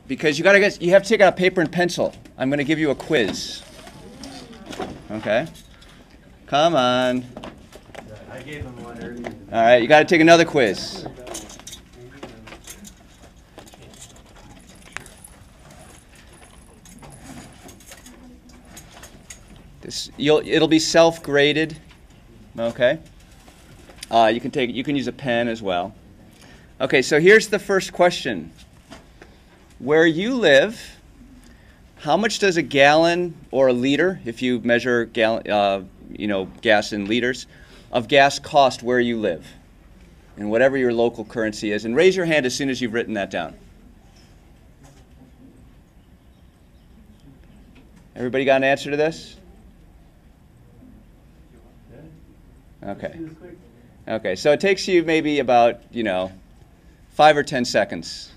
because you have to take out paper and pencil. I'm going to give you a quiz. Okay? Come on. I gave him one earlier. All right, you got to take another quiz. It'll be self-graded. Okay? You can use a pen as well. Okay, so here's the first question. Where you live, how much does a gallon or a liter, if you measure gas in liters, of gas cost where you live? And whatever your local currency is. And raise your hand as soon as you've written that down. Everybody got an answer to this? Okay. Okay, so it takes you maybe about, 5 or 10 seconds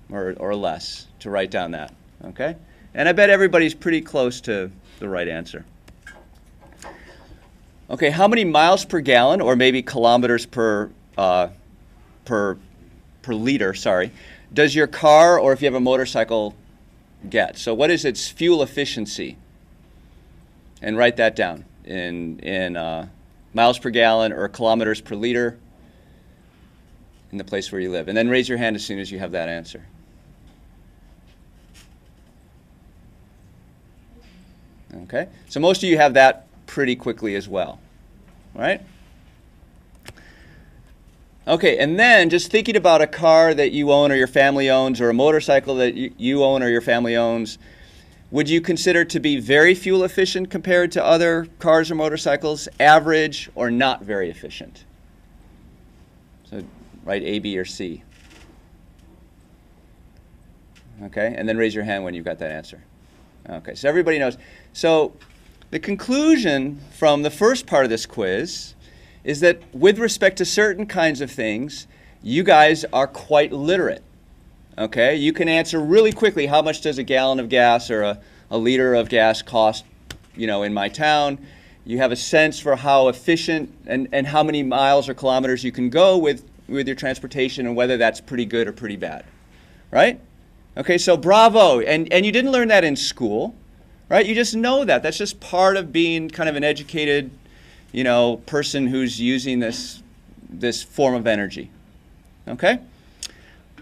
or less to write down that. Okay? And I bet everybody's pretty close to the right answer. Okay, how many miles per gallon, or maybe kilometers per liter, does your car, or if you have a motorcycle, get? So what is its fuel efficiency? And write that down in miles per gallon or kilometers per liter in the place where you live. And then raise your hand as soon as you have that answer. Okay, so most of you have that pretty quickly as well, right? Okay, and then just thinking about a car that you own or your family owns, or a motorcycle that you own or your family owns, would you consider to be very fuel efficient compared to other cars or motorcycles, average, or not very efficient? So write A, B, or C. Okay, and then raise your hand when you've got that answer. Okay, so everybody knows. So the conclusion from the first part of this quiz is that with respect to certain kinds of things, you guys are quite literate. Okay, you can answer really quickly how much does a gallon of gas or a liter of gas cost, in my town. You have a sense for how efficient and how many miles or kilometers you can go with your transportation, and whether that's pretty good or pretty bad, right? Okay, so bravo. And you didn't learn that in school, right? You just know that. That's just part of being kind of an educated, person who's using this form of energy. Okay?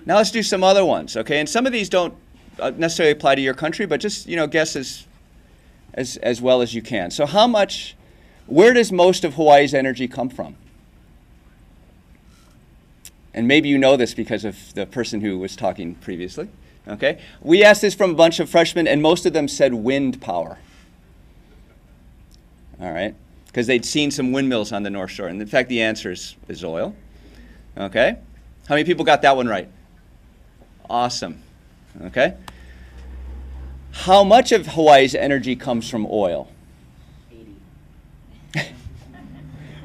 Now let's do some other ones, okay? And some of these don't necessarily apply to your country, but just, guess as well as you can. So where does most of Hawaii's energy come from? And maybe you know this because of the person who was talking previously, okay? We asked this from a bunch of freshmen, and most of them said wind power. All right? Because they'd seen some windmills on the North Shore. And in fact, the answer is oil. Okay? How many people got that one right? Awesome. Okay? How much of Hawaii's energy comes from oil? 80.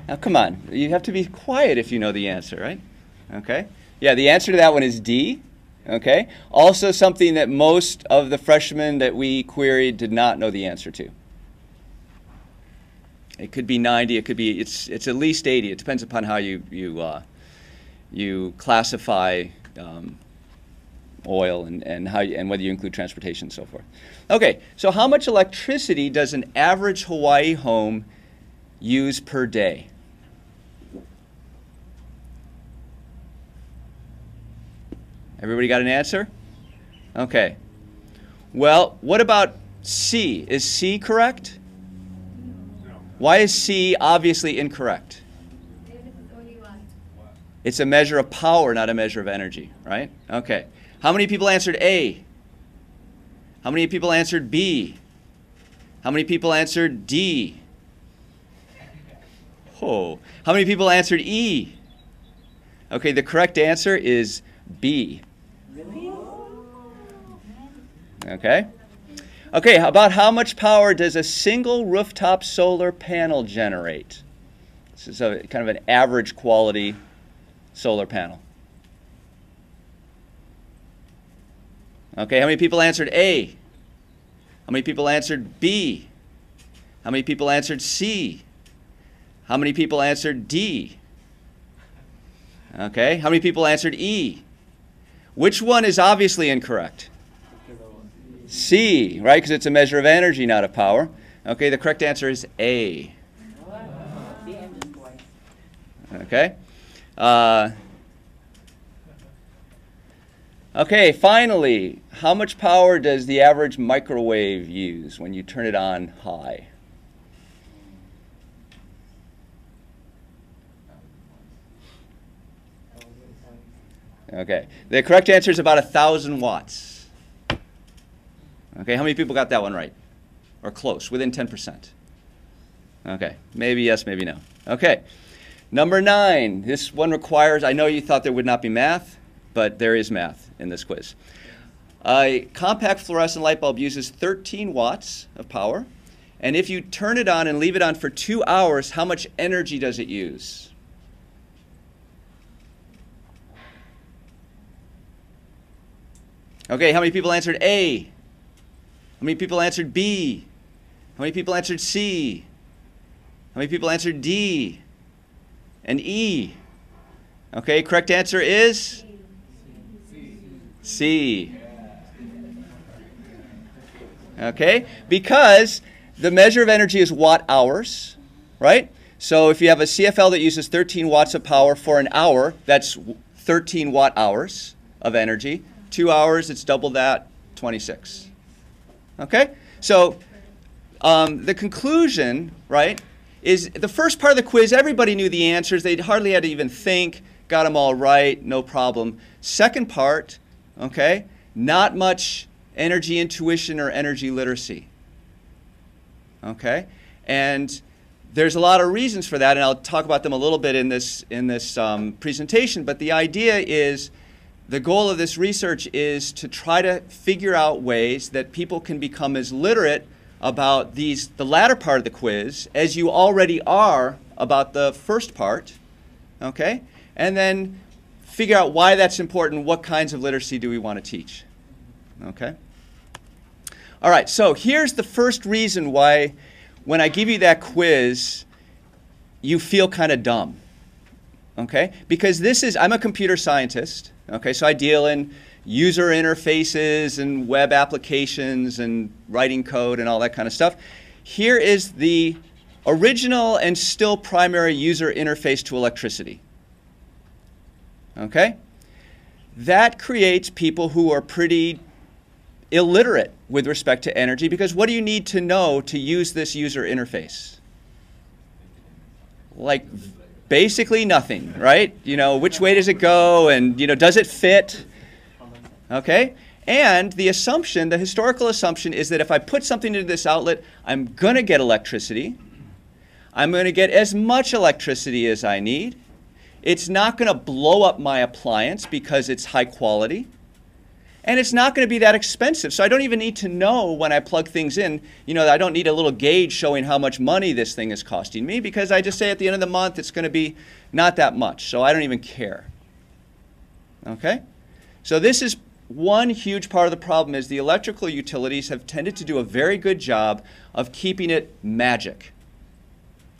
Now, come on. You have to be quiet if you know the answer, right? Okay? Yeah, the answer to that one is D. Okay? Also something that most of the freshmen that we queried did not know the answer to. It could be 90. It could be, it's at least 80. It depends upon how you classify oil and whether you include transportation and so forth. Okay, so how much electricity does an average Hawaii home use per day? Everybody got an answer? Okay. Well, what about C? Is C correct? No. Why is C obviously incorrect? It's a measure of power, not a measure of energy, right? Okay. How many people answered A? How many people answered B? How many people answered D? Oh. How many people answered E? Okay, the correct answer is B. Really? Okay. Okay, about how much power does a single rooftop solar panel generate? This is kind of an average quality solar panel. Okay, how many people answered A? How many people answered B? How many people answered C? How many people answered D? Okay, how many people answered E? Which one is obviously incorrect? C, right? Because it's a measure of energy, not of power. Okay, the correct answer is A. Okay. Okay, finally, how much power does the average microwave use when you turn it on high? Okay, the correct answer is about 1,000 watts. Okay, how many people got that one right? Or close, within 10%? Okay, maybe yes, maybe no. Okay, number 9. This one requires, I know you thought there would not be math, but there is math in this quiz. A compact fluorescent light bulb uses 13 watts of power. And if you turn it on and leave it on for 2 hours, how much energy does it use? Okay, how many people answered A? How many people answered B? How many people answered C? How many people answered D and E? Okay, correct answer is C. Okay, because the measure of energy is watt hours, right? So if you have a CFL that uses 13 watts of power for an hour, that's 13 watt hours of energy. 2 hours, it's double that, 26. Okay? So the conclusion, right, is the first part of the quiz, everybody knew the answers. They hardly had to even think, got them all right, no problem. Second part, okay, not much energy intuition or energy literacy. Okay? And there's a lot of reasons for that, and I'll talk about them a little bit in this presentation, but the idea is the goal of this research is to try to figure out ways that people can become as literate about the latter part of the quiz as you already are about the first part, okay? And then figure out why that's important, what kinds of literacy do we want to teach, okay? All right, so here's the first reason why when I give you that quiz, you feel kind of dumb, okay? Because I'm a computer scientist. Okay, so I deal in user interfaces and web applications and writing code and all that kind of stuff. Here is the original and still primary user interface to electricity. Okay? That creates people who are pretty illiterate with respect to energy, because what do you need to know to use this user interface? Like basically nothing, right? You know, which way does it go, and you know, does it fit? Okay? And the assumption, the historical assumption, is that if I put something into this outlet, I'm going to get electricity. I'm going to get as much electricity as I need. It's not going to blow up my appliance because it's high quality. And it's not going to be that expensive. So I don't even need to know when I plug things in, you know, I don't need a little gauge showing how much money this thing is costing me, because I just say at the end of the month it's going to be not that much. So I don't even care. Okay? So this is one huge part of the problem, is the electrical utilities have tended to do a very good job of keeping it magic.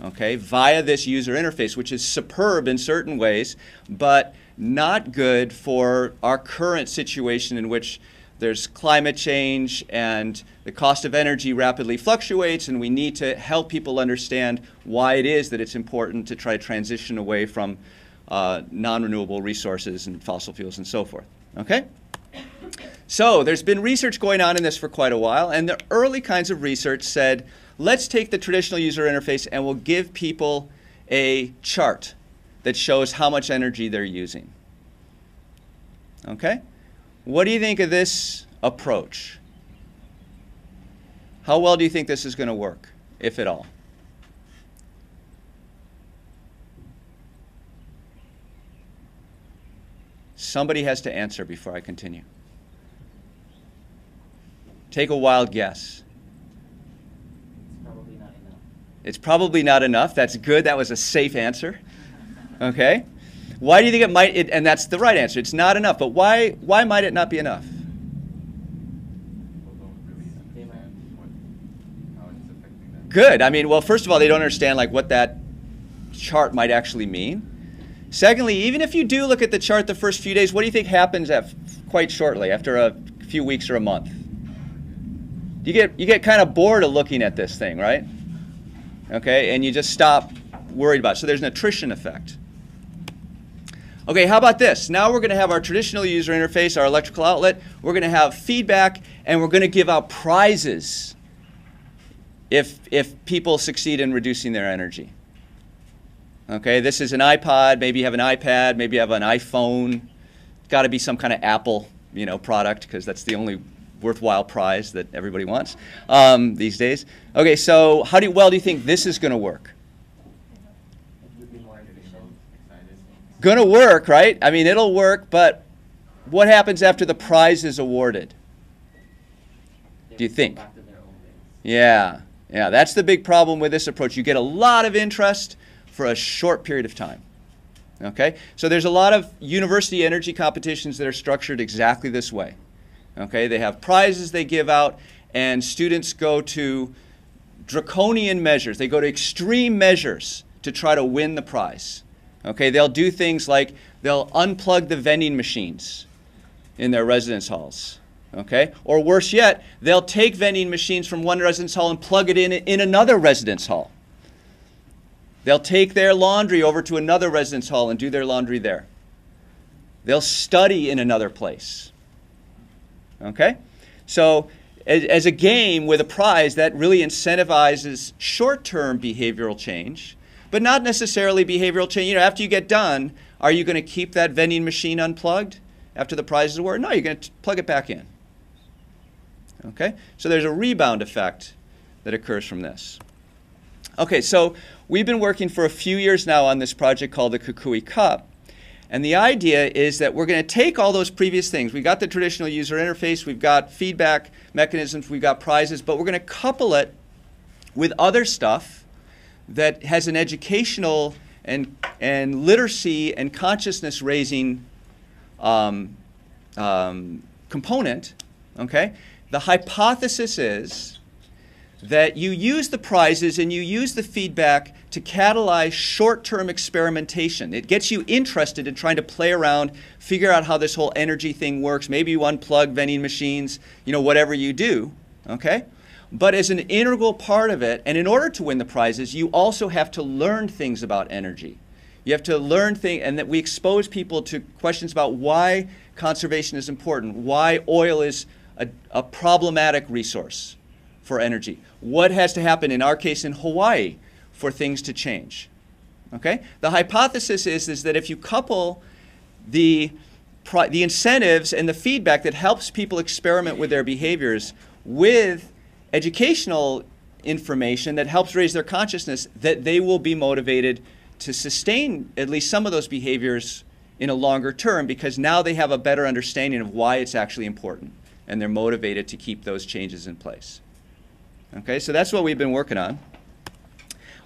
Okay? Via this user interface, which is superb in certain ways, but not good for our current situation in which there's climate change and the cost of energy rapidly fluctuates, and we need to help people understand why it is that it's important to try to transition away from non-renewable resources and fossil fuels and so forth. Okay? So there's been research going on in this for quite a while, and the early kinds of research said, let's take the traditional user interface and we'll give people a chart that shows how much energy they're using. Okay? What do you think of this approach? How well do you think this is going to work, if at all? Somebody has to answer before I continue. Take a wild guess. Probably not enough. It's probably not enough. That's good. That was a safe answer. Okay? Why do you think it might, and that's the right answer. It's not enough. But why might it not be enough? Good. I mean, well, first of all, they don't understand like what that chart might actually mean. Secondly, even if you do look at the chart the first few days, what do you think happens quite shortly, after a few weeks or a month? you get kind of bored of looking at this thing, right? Okay, and you just stop worried about it. So there's an attrition effect. Okay, how about this? Now we're going to have our traditional user interface, our electrical outlet. We're going to have feedback, and we're going to give out prizes if people succeed in reducing their energy. Okay, this is an iPod. Maybe you have an iPad. Maybe you have an iPhone. Got to be some kind of Apple, product, because that's the only worthwhile prize that everybody wants these days. Okay, so how well do you think this is going to work? Going to work, right? I mean, it'll work, but what happens after the prize is awarded? Do you think? Yeah, that's the big problem with this approach. You get a lot of interest for a short period of time. Okay, so there's a lot of university energy competitions that are structured exactly this way. Okay, they have prizes they give out, and students go to draconian measures. They go to extreme measures to try to win the prize. Okay, they'll do things like they'll unplug the vending machines in their residence halls. Okay, or worse yet, they'll take vending machines from one residence hall and plug it in another residence hall. They'll take their laundry over to another residence hall and do their laundry there. They'll study in another place. Okay? So as a game with a prize, that really incentivizes short-term behavioral change, but not necessarily behavioral change. After you get done, are you going to keep that vending machine unplugged after the prize is awarded? No, you're going to plug it back in. Okay? So there's a rebound effect that occurs from this. Okay, so we've been working for a few years now on this project called the Kukui Cup. And the idea is that we're going to take all those previous things. We've got the traditional user interface, we've got feedback mechanisms, we've got prizes, but we're going to couple it with other stuff that has an educational and literacy and consciousness raising component. Okay? The hypothesis is that you use the prizes and you use the feedback to catalyze short-term experimentation. It gets you interested in trying to play around, figure out how this whole energy thing works. Maybe you unplug vending machines, whatever you do, okay? But as an integral part of it, and in order to win the prizes, you also have to learn things about energy. You have to learn things, and that we expose people to questions about why conservation is important, why oil is a problematic resource for energy. What has to happen, in our case in Hawaii, for things to change? Okay? The hypothesis is that if you couple the incentives and the feedback that helps people experiment with their behaviors with educational information that helps raise their consciousness, that they will be motivated to sustain at least some of those behaviors in a longer term, because now they have a better understanding of why it's actually important, and they're motivated to keep those changes in place. Okay, so that's what we've been working on.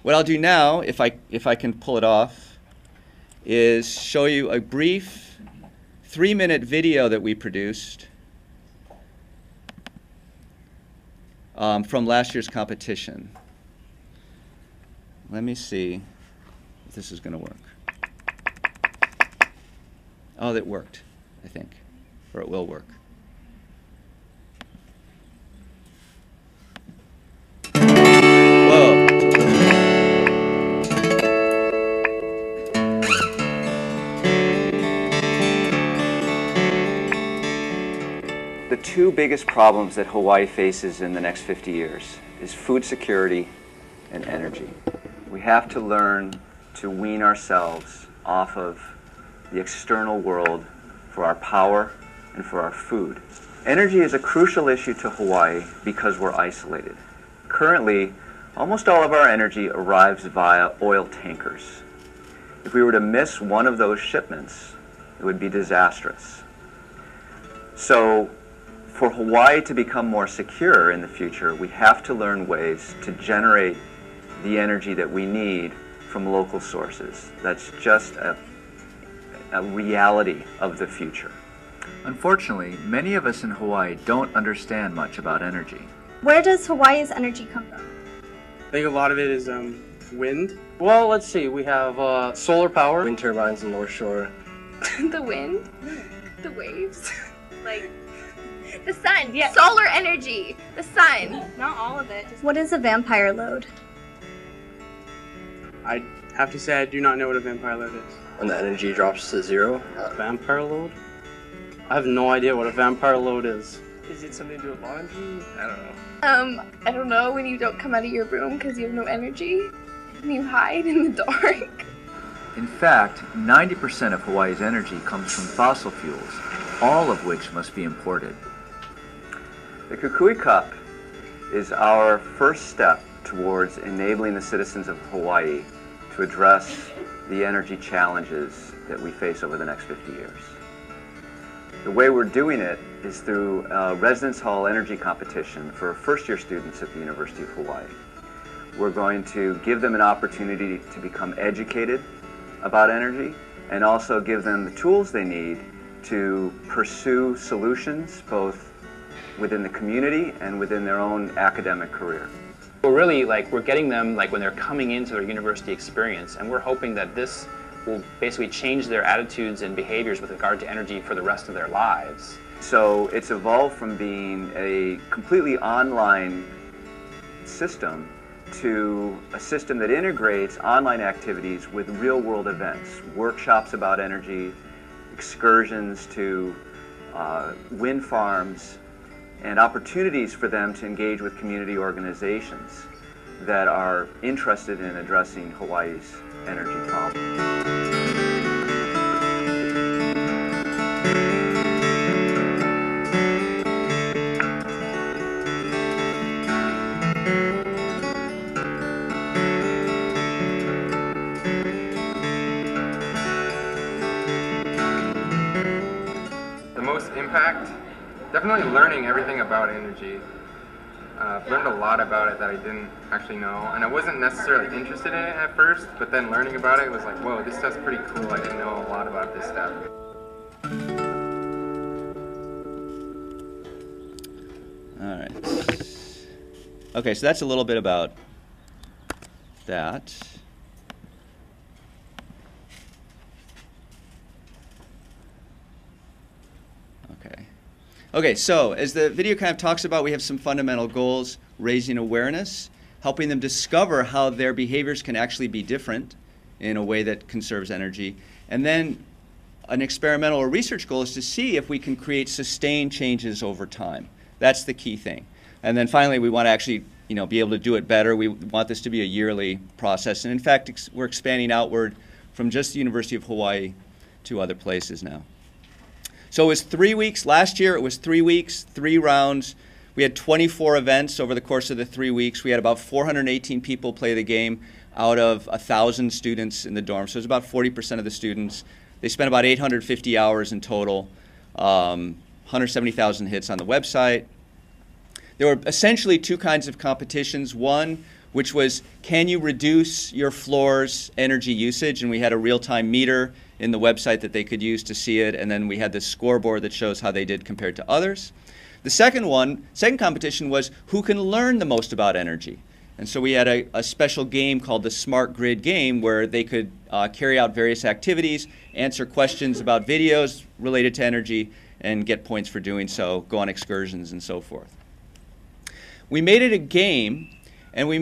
What I'll do now, if I can pull it off, is show you a brief 3-minute video that we produced from last year's competition. Let me see if this is going to work. Oh, that worked, I think, or it will work. The two biggest problems that Hawaii faces in the next 50 years is food security and energy. We have to learn to wean ourselves off of the external world for our power and for our food. Energy is a crucial issue to Hawaii because we're isolated. Currently, almost all of our energy arrives via oil tankers. If we were to miss one of those shipments, it would be disastrous. So, for Hawaii to become more secure in the future, we have to learn ways to generate the energy that we need from local sources. That's just a reality of the future. Unfortunately, many of us in Hawaii don't understand much about energy. Where does Hawaii's energy come from? I think a lot of it is wind. Well, let's see. We have solar power, wind turbines in North Shore. The wind? The waves? Like the sun, yeah. Solar energy, the sun. Not all of it. What is a vampire load? I have to say I do not know what a vampire load is. When the energy drops to 0. Vampire load? I have no idea what a vampire load is. Is it something to do with laundry? I don't know. I don't know, when you don't come out of your room because you have no energy and you hide in the dark. In fact, 90% of Hawaii's energy comes from fossil fuels, all of which must be imported. The Kukui Cup is our first step towards enabling the citizens of Hawaii to address the energy challenges that we face over the next 50 years. The way we're doing it is through a residence hall energy competition for first-year students at the University of Hawaii. We're going to give them an opportunity to become educated about energy and also give them the tools they need to pursue solutions both within the community and within their own academic career. We're really we're getting them when they're coming into their university experience, and we're hoping that this will basically change their attitudes and behaviors with regard to energy for the rest of their lives. So it's evolved from being a completely online system to a system that integrates online activities with real-world events, workshops about energy, excursions to wind farms, and opportunities for them to engage with community organizations that are interested in addressing Hawaii's energy problems. The most impact, definitely learning everything about energy. I've learned a lot about it that I didn't actually know, and I wasn't necessarily interested in it at first, but then learning about it was like, whoa, this stuff's pretty cool. I didn't know a lot about this stuff. All right. Okay, so that's a little bit about that. Okay, so as the video kind of talks about, we have some fundamental goals: raising awareness, helping them discover how their behaviors can actually be different in a way that conserves energy, and then an experimental or research goal is to see if we can create sustained changes over time. That's the key thing. And then finally, we want to actually be able to do it better. We want this to be a yearly process. And in fact, we're expanding outward from just the University of Hawaii to other places now. So it was 3 weeks. Last year it was 3 weeks, 3 rounds. We had 24 events over the course of the 3 weeks. We had about 418 people play the game out of 1,000 students in the dorm. So it was about 40% of the students. They spent about 850 hours in total, 170,000 hits on the website. There were essentially 2 kinds of competitions. One, which was, can you reduce your floor's energy usage? And we had a real-time meter in the website that they could use to see it, and then we had this scoreboard that shows how they did compared to others. The second competition was who can learn the most about energy. And so we had a special game called the Smart Grid game where they could carry out various activities, answer questions about videos related to energy, and get points for doing so, go on excursions and so forth. We made it a game, and we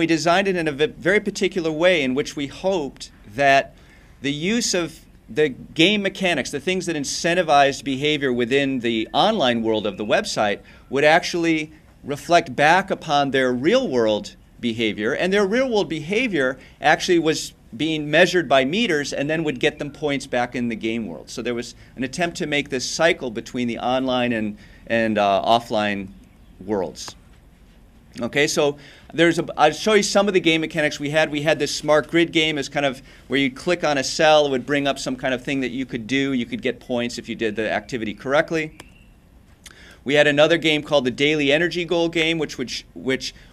designed it in a very particular way in which we hoped that the use of the game mechanics, the things that incentivized behavior within the online world of the website, would actually reflect back upon their real-world behavior. And their real-world behavior actually was being measured by meters and then would get them points back in the game world. So there was an attempt to make this cycle between the online and offline worlds. Okay, so I'll show you some of the game mechanics we had. We had this Smart Grid game as kind of where you click on a cell, it would bring up some kind of thing that you could do. You could get points if you did the activity correctly. We had another game called the Daily Energy Goal game, which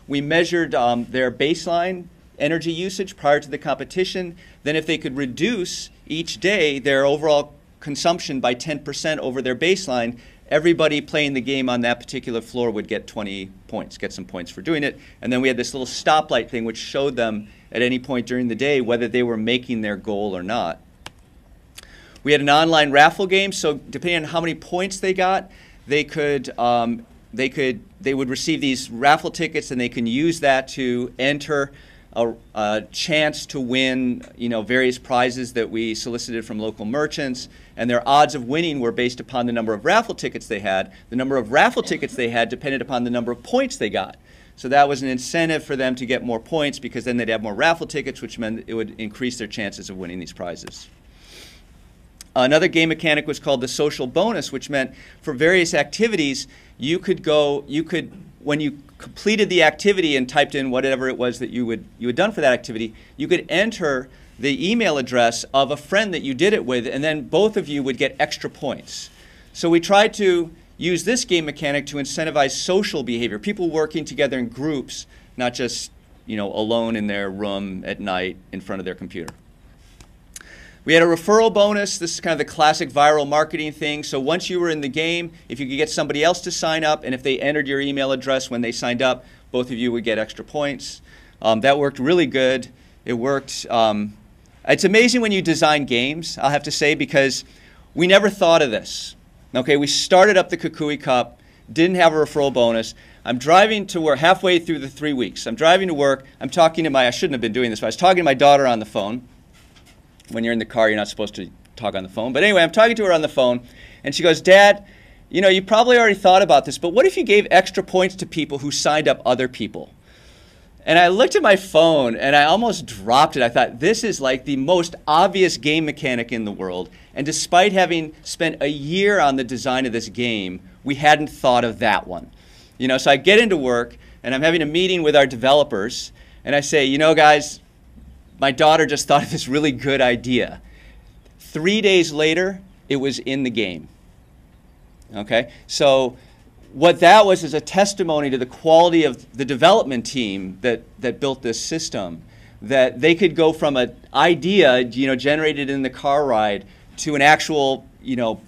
we measured their baseline energy usage prior to the competition. Then if they could reduce each day their overall consumption by 10% over their baseline, everybody playing the game on that particular floor would get 20 points, get some points for doing it. And then we had this little stoplight thing which showed them at any point during the day whether they were making their goal or not. We had an online raffle game, so depending on how many points they got, they would receive these raffle tickets, and they can use that to enter a chance to win, various prizes that we solicited from local merchants. And their odds of winning were based upon the number of raffle tickets they had. The number of raffle tickets they had depended upon the number of points they got. So that was an incentive for them to get more points, because then they'd have more raffle tickets, which meant it would increase their chances of winning these prizes. Another game mechanic was called the social bonus, which meant for various activities, when you completed the activity and typed in whatever it was that you had done for that activity, you could enter the email address of a friend that you did it with, and then both of you would get extra points. So we tried to use this game mechanic to incentivize social behavior, people working together in groups, not just alone in their room at night in front of their computer. We had a referral bonus. This is kind of the classic viral marketing thing. So once you were in the game, if you could get somebody else to sign up, and if they entered your email address when they signed up, both of you would get extra points. That worked really good. It worked. It's amazing when you design games, I'll have to say, because we never thought of this. Okay, we started up the Kukui Cup, didn't have a referral bonus. I'm driving to work halfway through the 3 weeks. I'm driving to work. I'm talking to I shouldn't have been doing this, but I was talking to my daughter on the phone. When you're in the car, you're not supposed to talk on the phone. But anyway, I'm talking to her on the phone, and she goes, "Dad, you probably already thought about this, but what if you gave extra points to people who signed up other people?" And I looked at my phone, and I almost dropped it. I thought, this is like the most obvious game mechanic in the world. And despite having spent a year on the design of this game, we hadn't thought of that one. So I get into work, and I'm having a meeting with our developers, and I say, guys, my daughter just thought of this really good idea. 3 days later, it was in the game. Okay? So what that was is a testimony to the quality of the development team that built this system, that they could go from an idea, generated in the car ride, to an actual,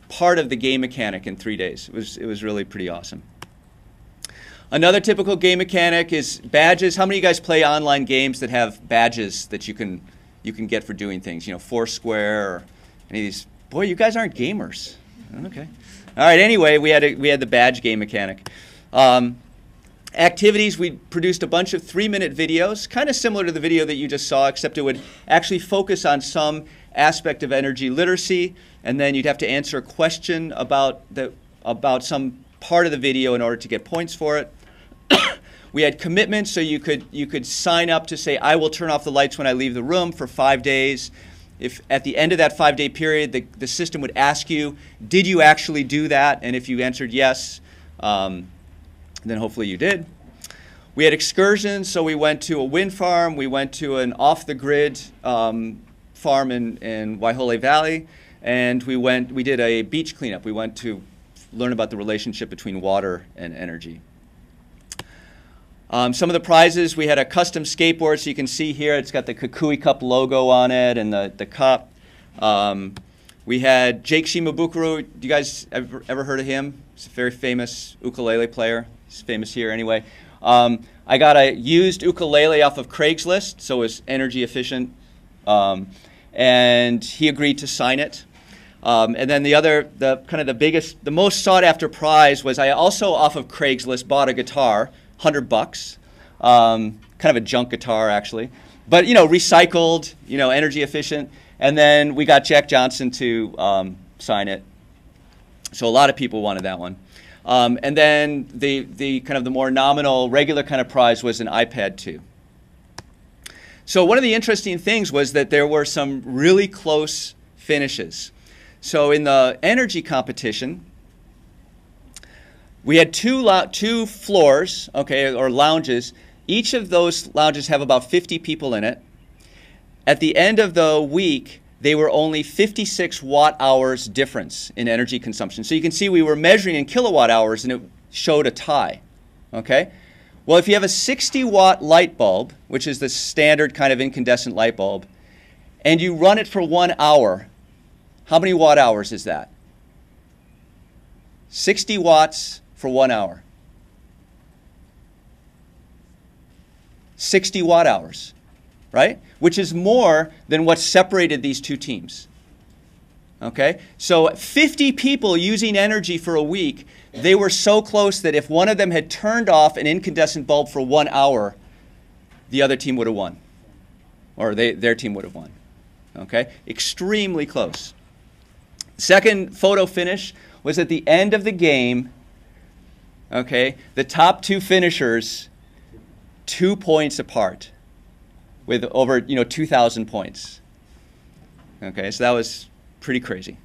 part of the game mechanic in 3 days. It was really pretty awesome. Another typical game mechanic is badges. How many of you guys play online games that have badges that you can get for doing things? Foursquare or any of these. Boy, you guys aren't gamers. Okay. All right. Anyway, we had the badge game mechanic. Activities. We produced a bunch of 3-minute videos, kind of similar to the video that you just saw, except it would actually focus on some aspect of energy literacy, and then you'd have to answer a question about some part of the video in order to get points for it. We had commitments, so you could sign up to say, I will turn off the lights when I leave the room for 5 days. If at the end of that 5-day period, the system would ask you, did you actually do that? And if you answered yes, then hopefully you did. We had excursions, so we went to a wind farm, we went to an off-the-grid farm in Waihole Valley, and we did a beach cleanup. We went to learn about the relationship between water and energy. Some of the prizes, we had a custom skateboard, so you can see here it's got the Kukui Cup logo on it and the cup. We had Jake Shimabukuro. Do you guys ever heard of him? He's a very famous ukulele player. He's famous here anyway. I got a used ukulele off of Craigslist, so it was energy efficient, and he agreed to sign it. And then the most sought after prize was, I also off of Craigslist bought a guitar, $100, kind of a junk guitar actually, but recycled, energy efficient. And then we got Jack Johnson to sign it. So a lot of people wanted that one. And then the kind of the more nominal, regular kind of prize was an iPad 2. So one of the interesting things was that there were some really close finishes. So in the energy competition, we had two floors, okay, or lounges. Each of those lounges have about 50 people in it. At the end of the week, they were only 56 watt-hours difference in energy consumption. So you can see we were measuring in kilowatt hours, and it showed a tie, okay? Well, if you have a 60-watt light bulb, which is the standard kind of incandescent light bulb, and you run it for 1 hour, how many watt-hours is that? 60 watts for 1 hour. 60 watt-hours, right? Which is more than what separated these two teams. Okay? So 50 people using energy for a week, they were so close that if one of them had turned off an incandescent bulb for 1 hour, the other team would have won. Or their team would have won. Okay? Extremely close. Second photo finish was at the end of the game. Okay? The top 2 finishers, 2 points apart with over 2,000 points. Okay? So that was pretty crazy.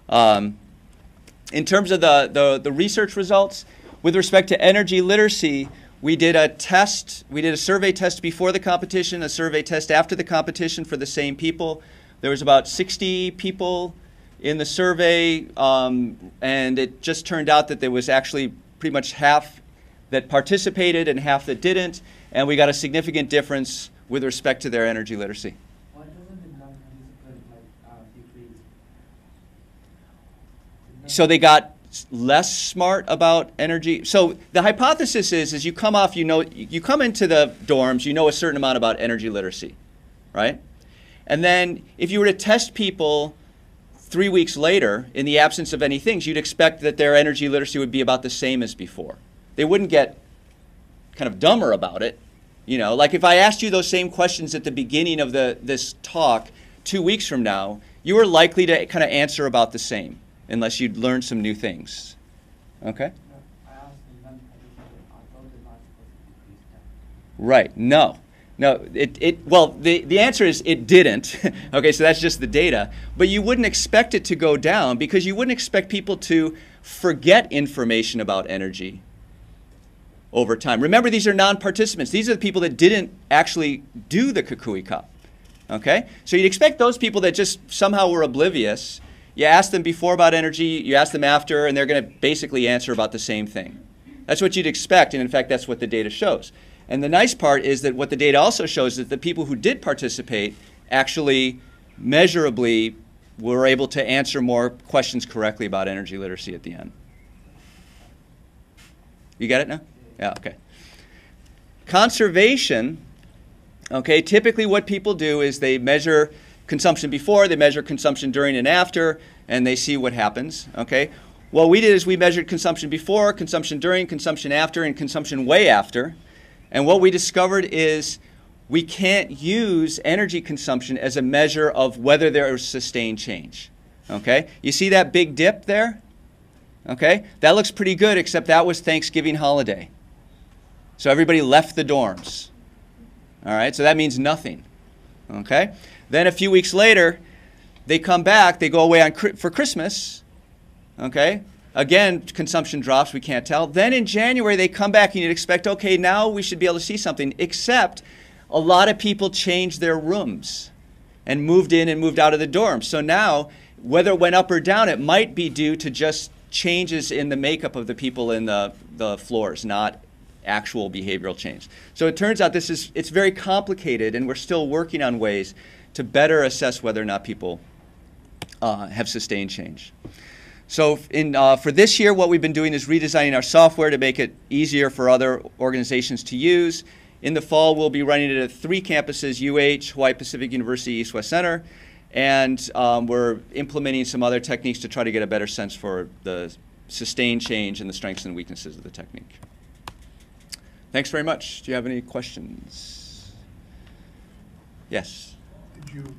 In terms of the research results, with respect to energy literacy, we did a test. We did a survey test before the competition, a survey test after the competition for the same people. There was about 60 people in the survey, and it just turned out that there was actually pretty much half that participated and half that didn't, and we got a significant difference with respect to their energy literacy. Why doesn't it not participate like decrease? So they got less smart about energy. So the hypothesis is you come off, you come into the dorms, you know a certain amount about energy literacy, right? And then if you were to test people 3 weeks later, in the absence of any things, you'd expect that their energy literacy would be about the same as before. They wouldn't get kind of dumber about it. Like if I asked you those same questions at the beginning of this talk 2 weeks from now, you were likely to kind of answer about the same, unless you'd learned some new things. Okay? Right. No. Well, the answer is it didn't. Okay, so that's just the data. But you wouldn't expect it to go down because you wouldn't expect people to forget information about energy over time. Remember, these are non-participants. These are the people that didn't actually do the Kukui Cup. Okay? So you'd expect those people that just somehow were oblivious. You ask them before about energy, you ask them after, and they're going to basically answer about the same thing. That's what you'd expect, and in fact, that's what the data shows. And the nice part is that what the data also shows is that the people who did participate actually measurably were able to answer more questions correctly about energy literacy at the end. You got it now? Yeah, okay. Conservation, okay, typically what people do is they measure consumption before, they measure consumption during and after, and they see what happens, okay? What we did is we measured consumption before, consumption during, consumption after, and consumption way after. And what we discovered is we can't use energy consumption as a measure of whether there is sustained change, okay? You see that big dip there? Okay? That looks pretty good, except that was Thanksgiving holiday. So everybody left the dorms. All right? So that means nothing. Okay? Then a few weeks later, they come back, they go away for Christmas. Okay? Again, consumption drops, we can't tell. Then in January, they come back and you'd expect, okay, now we should be able to see something, except a lot of people changed their rooms and moved in and moved out of the dorms. So now, whether it went up or down, it might be due to just changes in the makeup of the people in the floors, not actual behavioral change. So it turns out it's very complicated, and we're still working on ways to better assess whether or not people have sustained change. So for this year, what we've been doing is redesigning our software to make it easier for other organizations to use. In the fall, we'll be running it at 3 campuses, UH, Hawaii Pacific University, East West Center, and we're implementing some other techniques to try to get a better sense for the sustained change and the strengths and weaknesses of the technique. Thanks very much. Do you have any questions? Yes? Did you